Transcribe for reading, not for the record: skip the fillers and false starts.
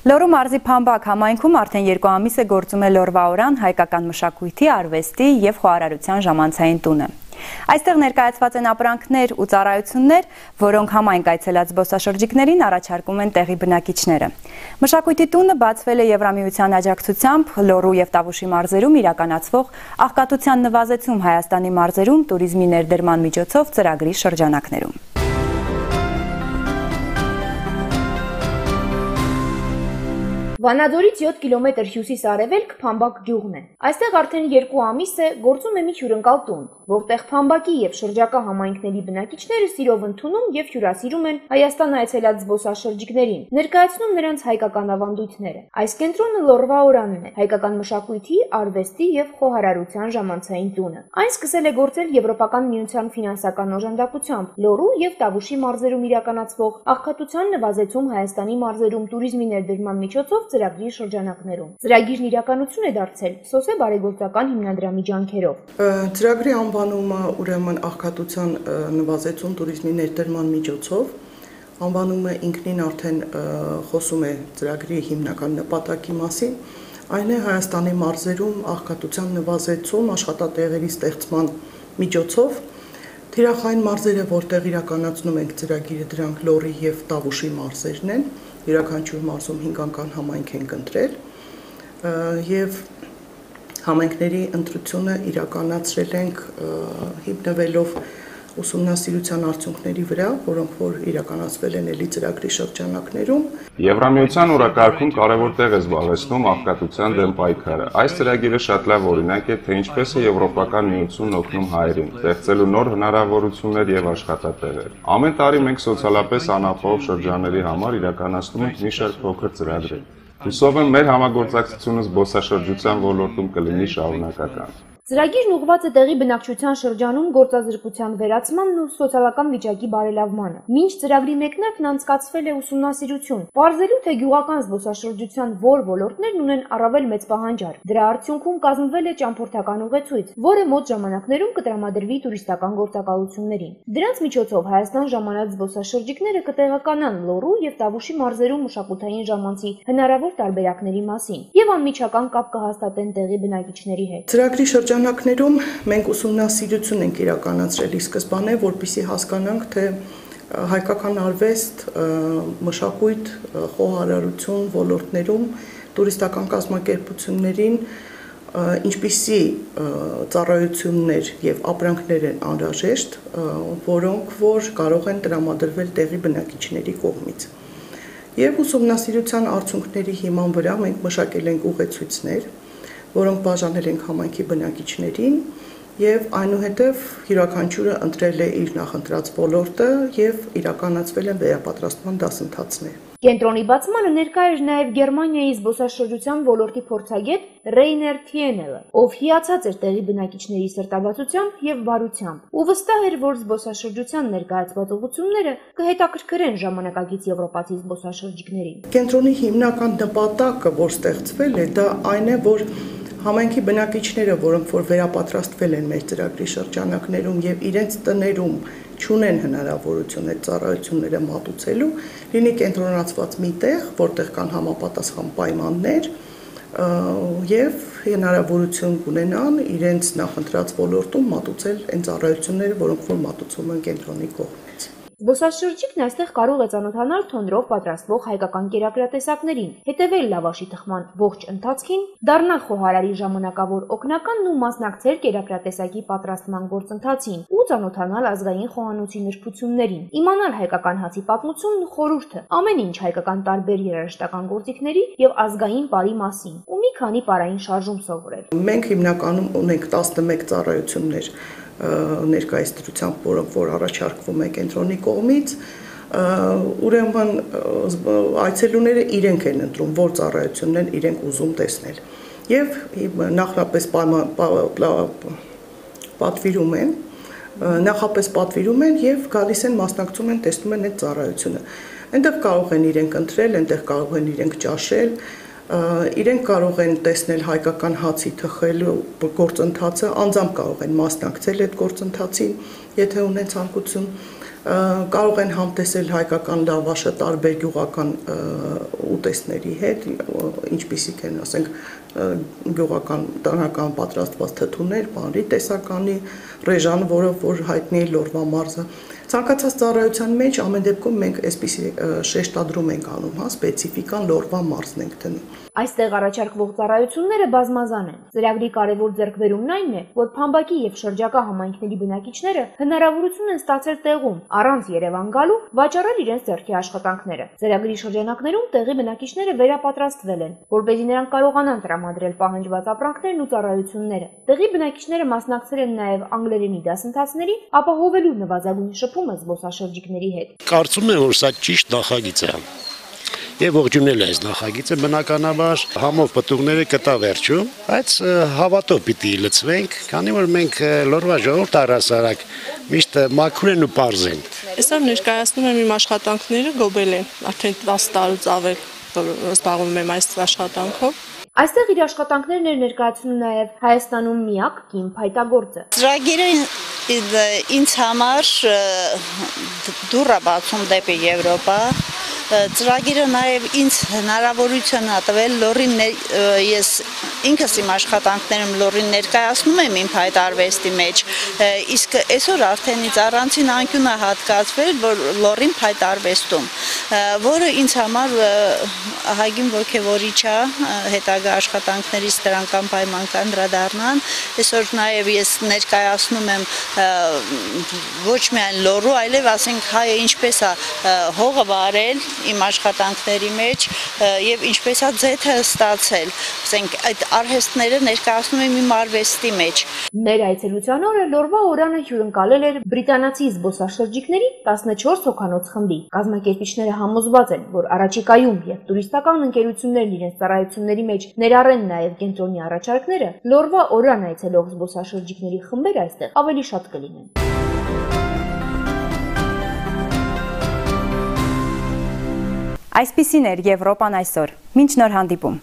Լոռու մարզի Փամբակ համայնքում արդեն 2 ամիս է գործում է Լոռվաօրան հայկական մշակույթի, արվեստի և խոհարարության ժամանցային տունը։ Այստեղ ներկայացված են ապրանքներ ու ծառայություններ, որոնք համայնք այցելած զբոսաշրջիկներին առաջարկում են տեղի բնակիչները։ Մշակույթի տունը բացվել է Եվրամիության աջակցությամբ Լոռու և Տավուշի մարզերում իրականացվող աղքատության նվազեցում Հայաստանի մարզերում տուրիզմի ներդրման միջոցով ծրագրի շրջանակներում։ Վանաձորից 7 կիլոմետր հյուսիս-արևելք Փամբակ գյուղն է։ Այստեղ արդեն 2 ամիս է գործում է մի հյուրընկալ տուն, որտեղ Փամբակի եւ շրջակա համայնքների բնակիչները սիրով ընդունում եւ հյուրասիրում են Հայաստան այցելած զբոսաշրջիկներին, ներկայացնում նրանց հայկական ավանդույթները։ Այս կենտրոնը Լոռվաօրանն է, հայկական մշակույթի, արվեստի եւ խոհարարության ժամանցային տունը։ Այն սկսել է գործել Եվրոպական միության ֆինանսական օժանդակությամբ Լոռու եւ Տավուշի մարզերում իրականացվող աղքատության նվազեցում Հայաստանի մարզերում տուրիզմի ներդրման միջոցով ծրագրի շրջանակներում։ Ծրագիրն իրականություն է դարձել Սոսե բարեգործական հիմնադրամի ջանքերով։ Ծրագրի անվանումը ուրեմն աղքատության նվազեցում տուրիզմի ներդրման միջոցով, անվանումը ինքնին արդեն խոսում է ծրագրի հիմնական նպատակի մասին, այն է Հայաստանի մարզերում աղքատության նվազեցում աշխատատեղերի ստեղծման միջոցով, թիրախային մարզերը, որտեղ իրականացնում ենք ծրագիրը, դրանք Լոռի և Տավուշի մարզերն են, յուրաքանչյուր մարզում 5 անգամ համայնք ենք ընտրել և համայնքների ընտրությունը իրականացրել ենք հիմնվելով ուսումնասիրության արդյունքների վրա, որոնք որ իրականացվել են էլի ծրագրի շրջանակներում։ Եվրամիության օրակարգում կարևոր տեղ է զբաղեցնում աղքատության դեմ պայքարը։ Այս ծրագիրը շատ լավ օրինակ է, թե ինչպես է Եվրոպական միությունն օգնում հայերին, ստեղծելու նոր հնարավորություններ եւ աշխատատեղեր։ Ամեն տարի մենք սոցիալապես անապահով շրջանների համար իրականացնում ենք մի շարք փոքր ծրագրեր։ Հուսով եմ մեր համագործակցությունը զբոսաշրջության ոլորտում կլինի շարունակական։ Ծրագիրն ուղղված է տեղի բնակչության շրջանում գործազրկության վերացմանն ու սոցիալական վիճակի բարելավմանը։ Մինչ ծրագրի մեկնարկն անցկացվել է ուսումնասիրություն, պարզելու թե գյուղական զբոսաշրջության որ ոլորտներն ունեն առավել մեծ պահանջար։ Դրա արդյունքում կազմվել է ճամփորդական ուղեցույց, որը մոտ ժամանակներում կտրամադրվի տուրիստական գործակալություններին։ Դրանց միջոցով Հայաստան ժամանած զբոսաշրջիկները կտեղականան Լոռու և Տավուշի մարզերում մշակութային ժամանցի հնարավոր տարբերակների մասին եւ անմիջական կապ կհաստատեն տեղի բնակիչների հետ։ Ծրագրի շրջանակներում մենք ուսումնասիրություն ենք իրականացրել ի սկզբանե, որպեսզի հասկանանք, թե հայկական արվեստ, մշակույթ, խոհարարություն ոլորտներում տուրիստական կազմակերպություններին ինչպիսի ծառայություններ եւ ապրանքներ են անհրաժեշտ, որոնք որ կարող են տրամադրվել տեղի բնակիչների կողմից։ Եվ ուսումնասիրության արդյունքների հիման վրա մենք մշակել ենք ուղեցույցներ, որոնք բաժանել ենք համայնքի բնակիչներին եւ այնուհետեւ յուրաքանչյուրը ընտրել է իր նախընտրած ոլորտը եւ իրականացվել են վերապատրաստման դասընթացներ։ Կենտրոնի բացմանը ներկա էր նաև Գերմանիայի զբոսաշրջության ոլորտի փորձագետ Ռեյներ Թիենելը, ով հիացած էր տեղի բնակիչների սրտաբացությամբ եւ բարությամբ, ու վստահ էր, որ զբոսաշրջության ներկայացված ուղղությունները կհետաքրքրեն ժամանակակից եվրոպացի զբոսաշրջիկներին։ Կենտրոնի հիմնական նպատակը, որ ստեղծվել է, դա այն է, որ համայնքի բնակիչները, որոնք որ վերապատրաստվել են մեր ծրագրի շրջանակներում եւ իրենց տներում չունեն հնարավորություն այդ ծառայությունները մատուցելու, լինի կենտրոնացված մի տեղ, որտեղ կան համապատասխան պայմաններ եւ հնարավորություն կունենան իրենց նախընտրած ոլորտում մատուցել այն ծառայությունները, որոնք որ մատուցվում են կենտրոնի կողմից։ Զբոսաշրջիկն այստեղ կարող է ծանոթանալ թոնրով պատրաստվող հայկական կերակրատեսակներին, հետևել լավաշի թխման ողջ ընթացքին, դառնալ խոհարարի ժամանակավոր օգնականն ու մասնակցել կերակրատեսակի պատրաստման գործընթացին ու ծանոթանալ ազգային խոհանոցի նրբություններին, իմանալ հայկական հացի պատմությունն ու խորհուրդը, ամեն ինչ հայկական տարբեր երաժշտական գործիքների եւ ազգային բարի մասին ու մի քանի պարային շարժում սովորել։ Մենք հիմնականում ունենք 11 ծառայություններ ներկայացրությամբ, որոնք որ առաջարկվում է կենտրոնի կողմից, ուրեմն այցելուները իրենք են ընտրում, որ ծառայությունն են իրենք ուզում տեսնել։ Եվ նախապես պատվիրում են եւ գալիս են մասնակցում են, տեսնում են այդ ծառայությունը։ Այնտեղ կարող են իրենք ընտրել, այնտեղ կարող են իրենք ճաշել, իրենք կարող են տեսնել հայկական հացի թխելու գործընթացը, անձամբ կարող են մասնակցել այդ գործընթացին, եթե ունեն ցանկություն, կարող են համտեսել հայկական լավաշը տարբեր գյուղական ուտեստների հետ, ինչպիսիք են, ասենք, գյուղական տնական պատրաստված թթուներ, բանրի տեսականի, ռեժան, որով որ հայտնի է Լորվա մարզը։ Ցանկացած ծառայության մեջ ամեն դեպքում մենք այսպիսի շեշտադրում ենք անում, սպეციფიკան Լորվա մարզն ենք դնում։ Այստեղ առաջարկվող ծառայությունները բազմազան են։ Ծրագրի կարևոր ձեռքբերումն այն է, որ Փամբակի եւ շրջակա համայնքների բնակիչները հնարավորություն են ստացել տեղում, առանց Երևան գալու, վաճառել իրենց ձեռքի աշխատանքները։ Ծրագրի շրջանակներում տեղի բնակիչները վերապատրաստվել են, որպեսզի նրանք կարողանան տրամադրել պահանջված ապրանքներն ու ծառայությունները։ Տեղի բնակիչները մասնակցել են նաեւ անգլերենի դասընթացների, ապահովելու նվազագույն շփումը զբոսաշրջիկների հետ։ Կարծում եմ, որ սա ճիշտ նախագիծ է։ Եվ ողջունել է այս նախագիծը, բնականաբար համով պտուղները կտա վերջում, բայց հավատով պիտի լցվենք, քանի որ մենք Լորվա ժողովուրդ առհասարակ միշտ մաքուր են ու պարզ են։ Այսօր ներկայացնում եմ իմ աշխատանքները գոբելեն, արդեն 10 տարուց ավել զբաղվում եմ այս աշխատանքով։ Այստեղ իր աշխատանքներն էր ներկայացնում նաև Հայաստանում միակ կին փայտագործը։ Ծրագիրը ինձ համար դուռ է բացում դեպի Եվրոպա։ Ծրագիրը նաև ինձ հնարավորություն է տվել լորին ես ինքս իմ աշխատանքներում լորին ներկայացնում եմ իմ փայտարվեստի մեջ, իսկ այսօր արդեն ինձ առանցին անկյուն է հատկացվել լորին փայտարվեստում, որը ինձ համար ահագին ոգևորիչ է, հետագա աշխատանքներից դրանք անպայման կանդրադառնան։ Այսօր նաև ես ներկայացնում եմ ոչ միայն լորու, այլև ասենք հայը ինչպես է հողը վարել իմ աշխատանքների մեջ եւ ինչպես է ձեթը ստացել, ասենք այդ արհեստները ներկայացնում եմ իմ արվեստի մեջ։ Մեր այցելության օրը Լորվա օրանը հյուրընկալել էր բրիտանացի զբոսաշրջիկների 14 հոգանոց խմբի։ Կազմակերպիչները համոզված են, որ առաջիկայում եւ տուրիստական ընկերություններն իրենց ծառայությունների մեջ ներառեն նաեւ կենտրոնի առաջարկները, Լորվա օրան այցելող զբոսաշրջիկների խմբերը այստեղ ավելի շատ կլինեն։ Այսպիսին էր Եվրոպան այսօր։ Մինչ նոր հանդիպում։